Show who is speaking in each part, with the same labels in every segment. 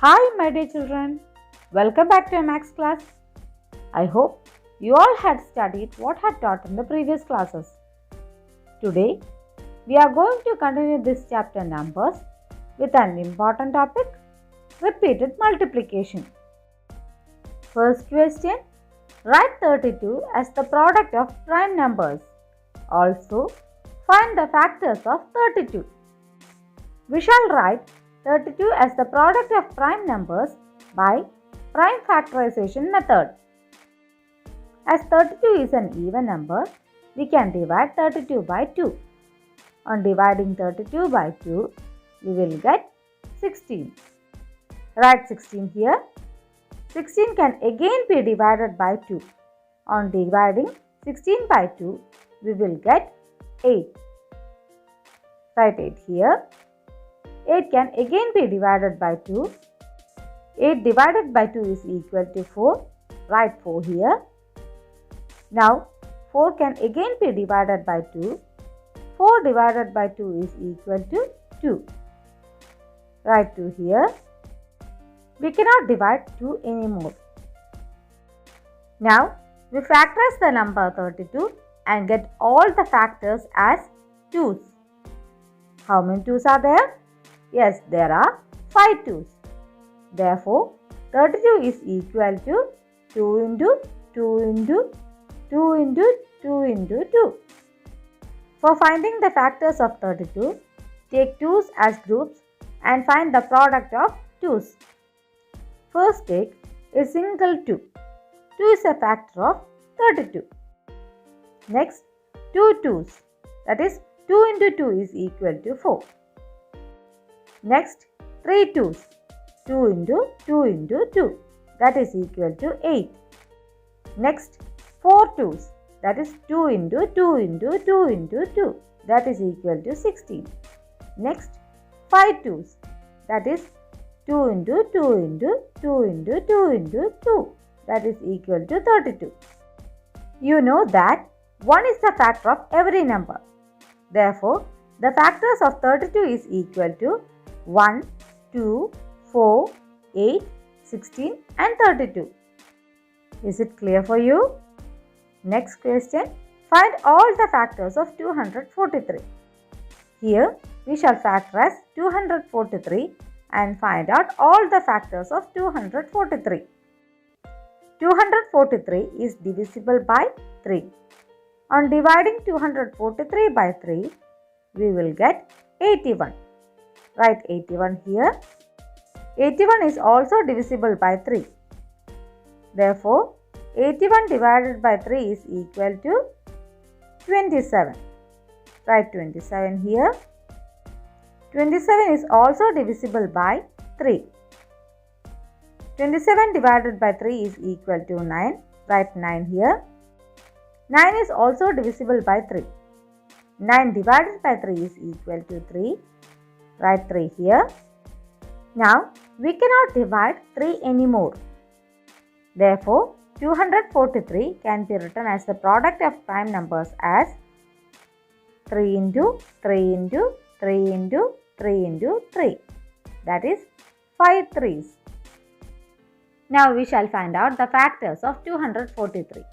Speaker 1: Hi, my dear children. Welcome back to a maths class. I hope you all had studied what had taught in the previous classes. Today, we are going to continue this chapter numbers with an important topic, repeated multiplication. First question, write 32 as the product of prime numbers. Also, find the factors of 32. We shall write 32 as the product of prime numbers by prime factorization method. As 32 is an even number, we can divide 32 by 2. On dividing 32 by 2, we will get 16. Write 16 here. 16 can again be divided by 2. On dividing 16 by 2, we will get 8. Write 8 here. 8 can again be divided by 2. 8 divided by 2 is equal to 4. Write 4 here. Now 4 can again be divided by 2. 4 divided by 2 is equal to 2. Write 2 here. We cannot divide 2 anymore. Now we factorize the number 32 and get all the factors as 2's. How many 2's are there? Yes, there are 5 2's. Therefore, 32 is equal to 2 into 2 into 2 into 2 into 2. For finding the factors of 32, take 2's as groups and find the product of 2's. First take a single 2. 2 is a factor of 32. Next, 2 2's. That is 2 into 2 is equal to 4. Next, 3 2's. 2 into 2 into 2. That is equal to 8. Next, 4 2's. That is 2 into 2 into 2 into 2. That is equal to 16. Next, 5 2's. That is 2 into 2 into 2 into 2 into 2. That is equal to 32. You know that 1 is the factor of every number. Therefore, the factors of 32 is equal to 1, 2, 4, 8, 16 and 32. Is it clear for you? Next question. Find all the factors of 243. Here we shall factorize 243 and find out all the factors of 243. 243 is divisible by 3. On dividing 243 by 3, we will get 81. Write 81 here. 81 is also divisible by 3. Therefore, 81 divided by 3 is equal to 27. Write 27 here. 27 is also divisible by 3. 27 divided by 3 is equal to 9. Write 9 here. 9 is also divisible by 3. 9 divided by 3 is equal to 3. Write 3 here. Now, we cannot divide 3 anymore. Therefore, 243 can be written as the product of prime numbers as 3 into 3 into 3 into 3 into 3. That is 5 3's. Now, we shall find out the factors of 243.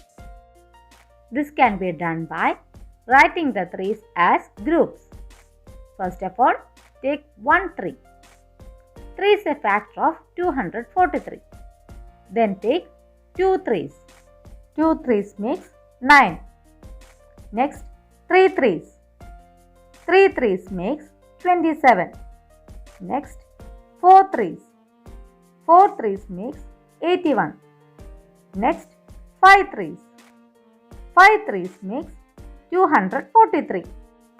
Speaker 1: This can be done by writing the 3's as groups. First of all, take 1 3. 3 is a factor of 243. Then take 2 3's. 2 3's makes 9. Next, 3 3's. 3 3's makes 27. Next, 4 3's. 4 3's makes 81. Next, 5 3's. 5 3's makes 243.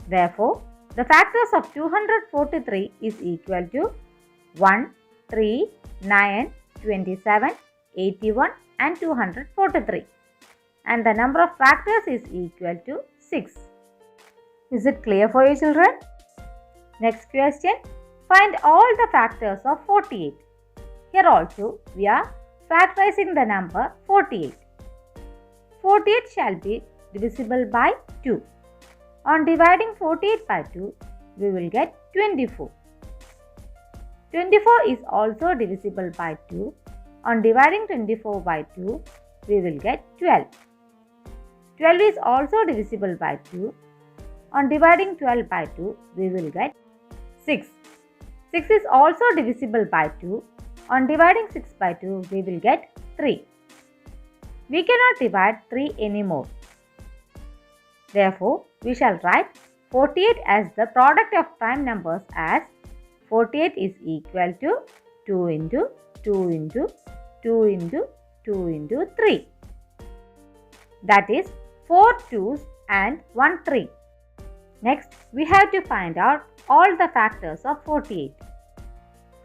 Speaker 1: Therefore, the factors of 243 is equal to 1, 3, 9, 27, 81 and 243. And the number of factors is equal to 6. Is it clear for you, children? Next question. Find all the factors of 48. Here also we are factorizing the number 48. 48 shall be divisible by 2. On dividing 48 by 2, we will get 24. 24 is also divisible by 2. On dividing 24 by 2, we will get 12. 12 is also divisible by 2. On dividing 12 by 2, we will get 6. 6 is also divisible by 2. On dividing 6 by 2, we will get 3. We cannot divide 3 anymore. Therefore, we shall write 48 as the product of prime numbers as 48 is equal to 2 into 2 into 2 into 2 into 3. That is 4 2's and 1 3. Next, we have to find out all the factors of 48.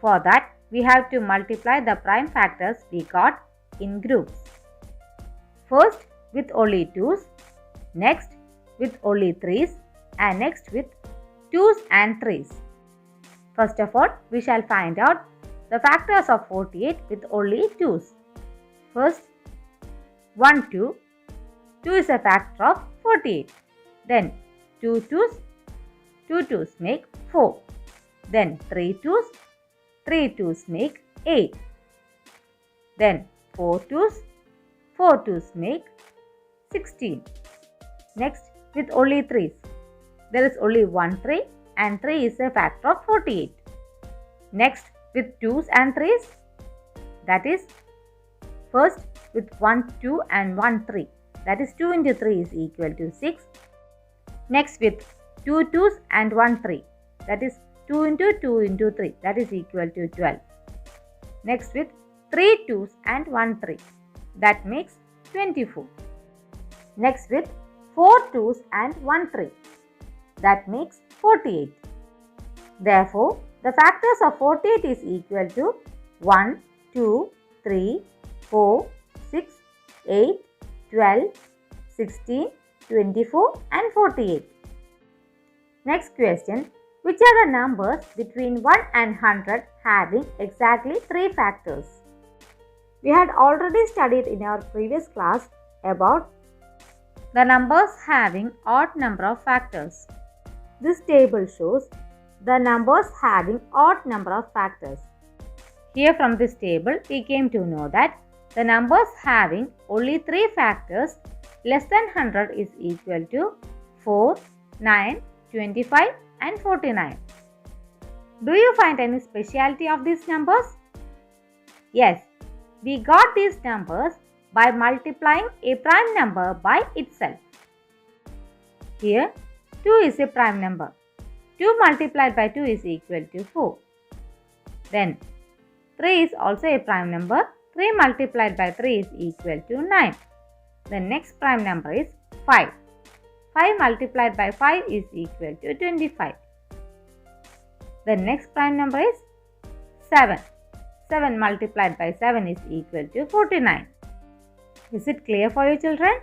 Speaker 1: For that, we have to multiply the prime factors we got in groups. First with only 2's, next with only 3's, and next with 2's and 3's. First of all, we shall find out the factors of 48 with only 2's. First, 1 2. 2 is a factor of 48. Then 2 2's. 2 2's make 4. Then 3 2's. 3 2's make 8. Then 4 2's. 4 2's make 16. Next, with only 3's. There is only 1 3 and 3 is a factor of 48. Next, with 2's and 3's. That is, first with 1 2 and 1 3. That is 2 into 3 is equal to 6. Next with 2 2's and 1 3. That is 2 into 2 into 3. That is equal to 12. Next with 3 2's and 1 3. That makes 24. Next with 4 2's and 1 3. That makes 48. Therefore, the factors of 48 is equal to 1, 2, 3, 4, 6, 8, 12, 16, 24 and 48. Next question. Which are the numbers between 1 and 100 having exactly 3 factors? We had already studied in our previous class about the numbers having odd number of factors. This table shows the numbers having odd number of factors. Here from this table, we came to know that the numbers having only 3 factors less than 100 is equal to 4, 9, 25 and 49. Do you find any speciality of these numbers? Yes, we got these numbers by multiplying a prime number by itself. Here, 2 is a prime number. 2 multiplied by 2 is equal to 4. Then, 3 is also a prime number. 3 multiplied by 3 is equal to 9. The next prime number is 5. 5 multiplied by 5 is equal to 25. The next prime number is 7. 7 multiplied by 7 is equal to 49. Is it clear for you, children?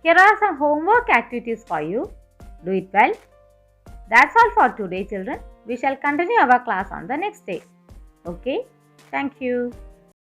Speaker 1: Here are some homework activities for you. Do it well. That's all for today, children. We shall continue our class on the next day. Okay? Thank you.